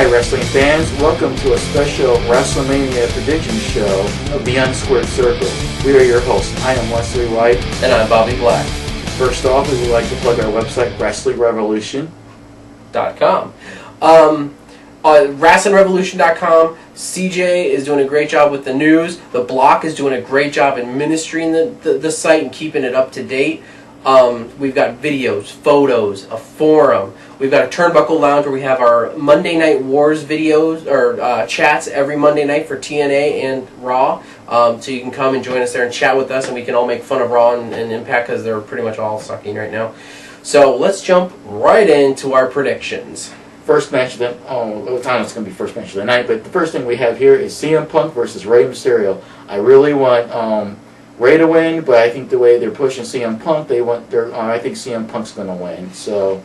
Hi wrestling fans, welcome to a special Wrestlemania prediction show of the Unsquared Circle. We are your hosts. I am Wesley White. And I'm Bobby Black. First off, we would like to plug our website, WrestlingRevolution.com. On WrestlingRevolution.com, CJ is doing a great job with the news. The Block is doing a great job administering the site and keeping it up to date. We've got videos, photos, a forum. We've got a Turnbuckle Lounge where we have our Monday Night Wars videos or chats every Monday night for TNA and Raw. So you can come and join us there and chat with us, and we can all make fun of Raw and Impact because they're pretty much all sucking right now. So let's jump right into our predictions. First match of the time it's going to be first match of the night, but the first thing we have here is CM Punk versus Rey Mysterio. I really want Rey to win, but I think the way they're pushing CM Punk, I think CM Punk's going to win. So.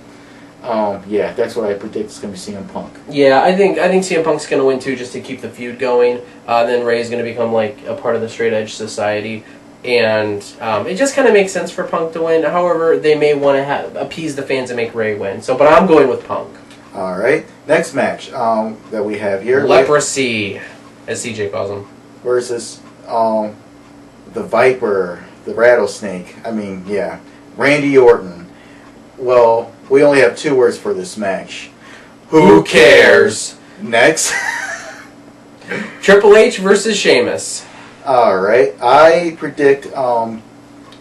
Yeah, that's what I predict is going to be CM Punk. Yeah, I think CM Punk's going to win too, just to keep the feud going. Then Rey's going to become like a part of the Straight Edge Society, and it just kind of makes sense for Punk to win. However, they may want to appease the fans and make Rey win. So, but I'm going with Punk. All right, next match that we have here, Leprosy, as CJ calls him, versus the Viper, the Rattlesnake. Randy Orton. Well. We only have 2 words for this match. Who cares? Next. Triple H versus Sheamus. Alright. I predict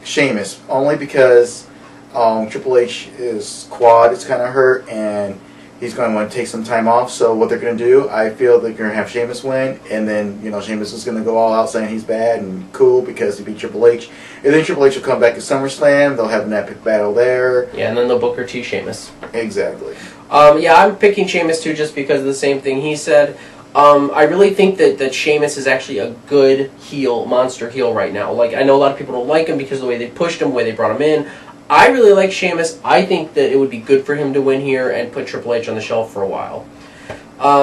Sheamus, only because Triple H's quad is kind of hurt, and he's going to want to take some time off. So what they're going to do, I feel they're going to have Sheamus win, and then Sheamus is going to go all out saying he's bad and cool because he beat Triple H. And then Triple H will come back at SummerSlam. They'll have an epic battle there. Yeah, and then they'll Booker T Sheamus. Exactly. I'm picking Sheamus too, just because of the same thing he said. I really think that Sheamus is actually a good heel, monster heel right now. Like, I know a lot of people don't like him because of the way they pushed him, the way they brought him in. I really like Sheamus. I think that it would be good for him to win here and put Triple H on the shelf for a while.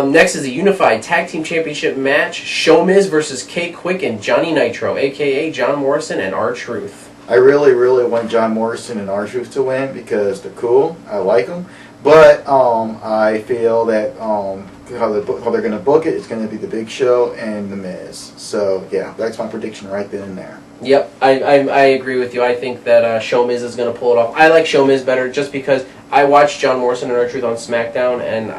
Next is a unified tag team championship match. Showmiz versus K-Quick and Johnny Nitro, a.k.a. John Morrison and R-Truth. I really, really want John Morrison and R-Truth to win because they're cool. I like them. But I feel that how they're going to book it is going to be The Big Show and The Miz. So, yeah, that's my prediction right then and there. Yep, I agree with you. I think that Showmiz is going to pull it off. I like Showmiz better just because I watched John Morrison and R-Truth on SmackDown, and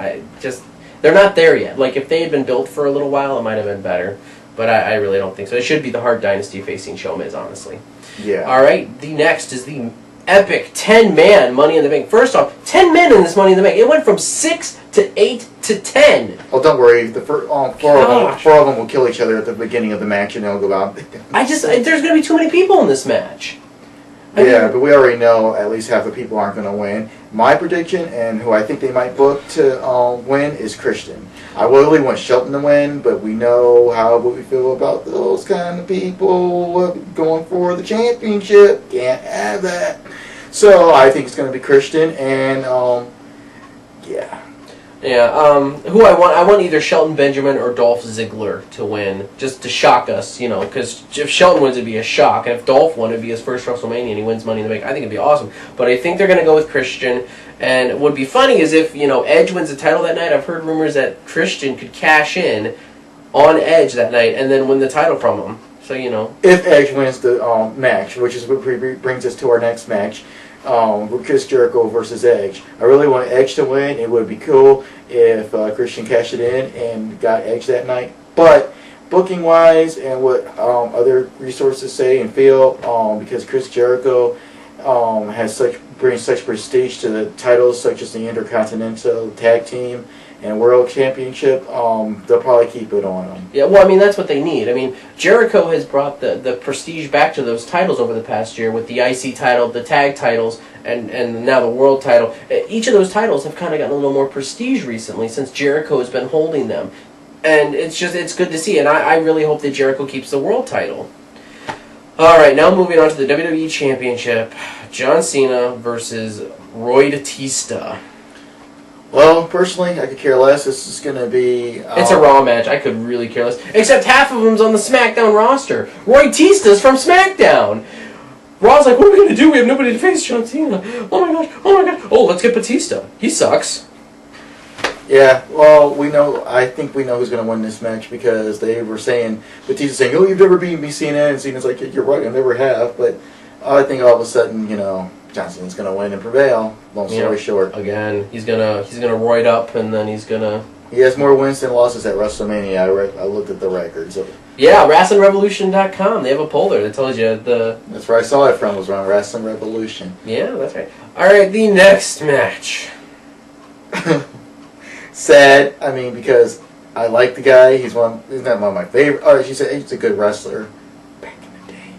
they're not there yet. Like, if they had been built for a little while, it might have been better. But I really don't think so. It should be the Hart Dynasty facing Showmiz, honestly. Yeah. All right, the next is the epic 10-man Money in the Bank. First off, 10 men in this Money in the Bank. It went from 6 to 8 to 10. Oh, don't worry. The four of them will kill each other at the beginning of the match, and they'll go out. There's going to be too many people in this match. But we already know at least half the people aren't going to win. My prediction, and who I think they might book to win, is Christian. I really want Shelton to win, but we know how we feel about those kind of people going for the championship. Can't have that. So I think it's going to be Christian, and yeah. Yeah, who I want either Shelton Benjamin or Dolph Ziggler to win, just to shock us, because if Shelton wins, it'd be a shock, and if Dolph won, it'd be his first WrestleMania, and he wins Money in the Bank. I think it'd be awesome, but I think they're going to go with Christian, and what would be funny is if, Edge wins the title that night. I've heard rumors that Christian could cash in on Edge that night and then win the title from him, so, If Edge wins the match, which is what brings us to our next match, Chris Jericho versus Edge. I really want Edge to win. It would be cool if Christian cashed it in and got Edge that night. But booking wise and what other resources say and feel, because Chris Jericho brings such prestige to the titles such as the Intercontinental Tag Team and World Championship, they'll probably keep it on them. Yeah, well, that's what they need. Jericho has brought the prestige back to those titles over the past year with the IC title, the tag titles, and now the world title. Each of those titles have kind of gotten a little more prestige recently since Jericho has been holding them. And it's good to see, and I really hope that Jericho keeps the world title. All right, now moving on to the WWE Championship. John Cena versus Roy Batista. Well, personally, I could care less. This is going to be... it's a Raw match. I could really care less. Except half of them's on the SmackDown roster. Roy Batista's from SmackDown. Raw's like, what are we going to do? We have nobody to face John Cena. Oh my gosh. Oh, let's get Batista. He sucks. Yeah, well, I think we know who's going to win this match because they were saying, Batista's saying, oh, you've never beaten me, Cena, and Cena's like, you're right, I never have, but I think all of a sudden, John Cena's going to win and prevail, long story short. Again, he's gonna roid up, and then he's going to... He has more wins than losses at WrestleMania. I looked at the records. Yeah, WrestlingRevolution.com. They have a poll there that tells you the... That's where I saw it from, was on Wrestling Revolution. Yeah, that's right. All right, the next match. Sad, because I like the guy. He's not one of my favorite. Oh, she said he's a good wrestler. Back in the day.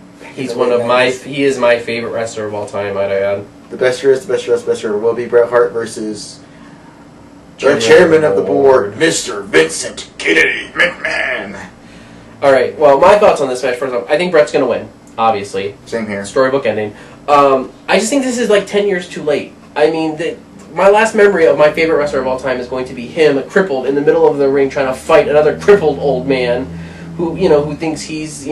He is my favorite wrestler of all time, I'd add. The best there is, the best there will be Bret Hart versus the chairman of the board, Mr. Vincent Kennedy McMahon. All right. Well, my thoughts on this match. First off, I think Bret's going to win. Obviously. Same here. Storybook ending. I just think this is like 10 years too late. My last memory of my favorite wrestler of all time is going to be him, crippled in the middle of the ring, trying to fight another crippled old man, who thinks he's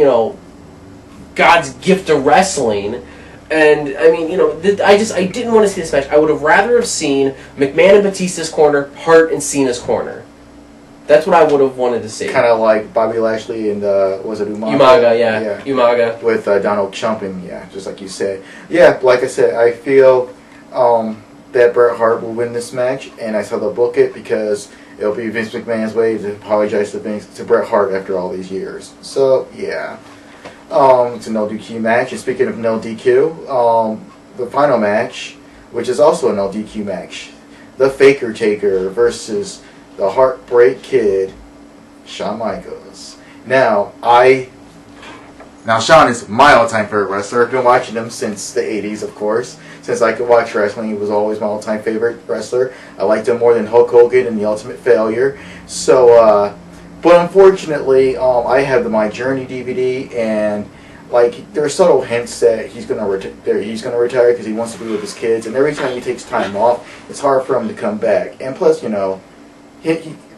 God's gift to wrestling. And I didn't want to see this match. I would have rather have seen McMahon and Batista's corner, Hart and Cena's corner. That's what I would have wanted to see. Kind of like Bobby Lashley and was it Umaga? Umaga, yeah. Umaga with Donald Trump, and just like you said. Yeah, like I said, I feel that Bret Hart will win this match, and I saw they'll book it because it'll be Vince McMahon's way to apologize to Bret Hart after all these years. So yeah, it's a no DQ match. And speaking of no DQ, the final match, which is also a no DQ match, the Faker Taker versus the Heartbreak Kid, Shawn Michaels. Now Shawn is my all-time favorite wrestler. I've been watching him since the 80s, of course. Since I could watch wrestling, he was always my all-time favorite wrestler. I liked him more than Hulk Hogan and The Ultimate Failure. So, but unfortunately, I have the My Journey DVD, and there are subtle hints that he's gonna retire because he wants to be with his kids. And every time he takes time off, it's hard for him to come back. And plus,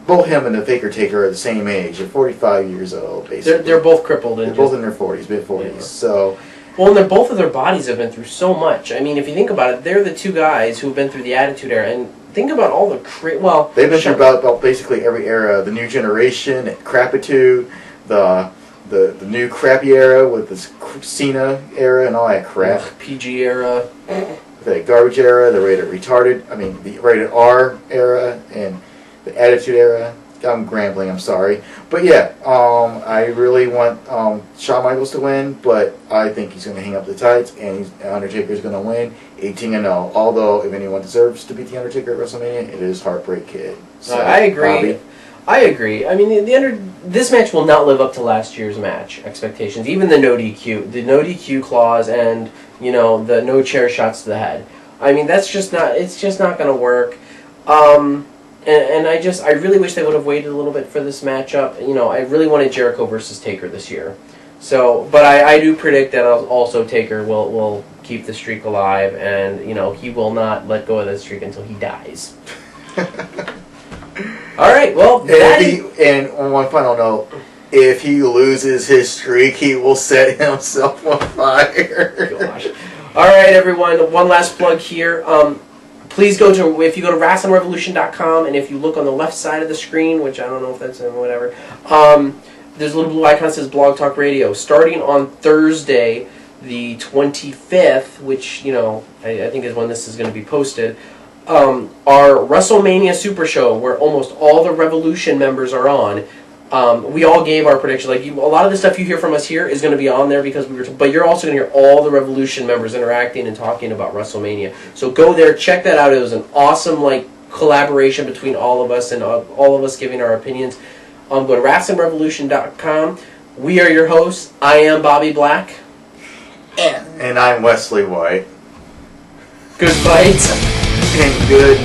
both him and the Faker Taker are the same age. They're 45 years old, basically. They're both crippled. They're both in their 40s, mid-40s. Yeah. So. Well, and both of their bodies have been through so much. If you think about it, they're the two guys who've been through the Attitude Era, and think about all the they've been through about basically every era. The New Generation, Crapitude, the new crappy era with this Cena era and all that crap. PG era. The garbage era, the the rated R era, and the Attitude Era. I'm rambling, I'm sorry. But yeah, I really want Shawn Michaels to win, but I think he's going to hang up the tights, and Undertaker's going to win 18-0. Although, if anyone deserves to beat The Undertaker at WrestleMania, it is Heartbreak Kid. So, I agree. Bobby? I agree. This match will not live up to last year's match expectations. Even the no DQ clause, and the no chair shots to the head. That's just not. It's just not going to work. And I really wish they would have waited a little bit for this matchup. I really wanted Jericho versus Taker this year. So, but I do predict that also Taker will keep the streak alive, and he will not let go of that streak until he dies. All right, well, and on one final note, if he loses his streak, he will set himself on fire. Gosh. All right, everyone. One last plug here. Please if you go to WrestlingRevolution.com, and if you look on the left side of the screen, which I don't know if that's whatever, there's a little blue icon that says Blog Talk Radio. Starting on Thursday, the 25th, which I think is when this is going to be posted, our WrestleMania Super Show, where almost all the Revolution members are on. We all gave our prediction. A lot of the stuff you hear from us here is going to be on there because but you're also going to hear all the Revolution members interacting and talking about WrestleMania. So go there, check that out. It was an awesome collaboration between all of us and all of us giving our opinions. Go to WrestlingRevolution.com. We are your hosts. I am Bobby Black. And I'm Wesley White. Good fight. And good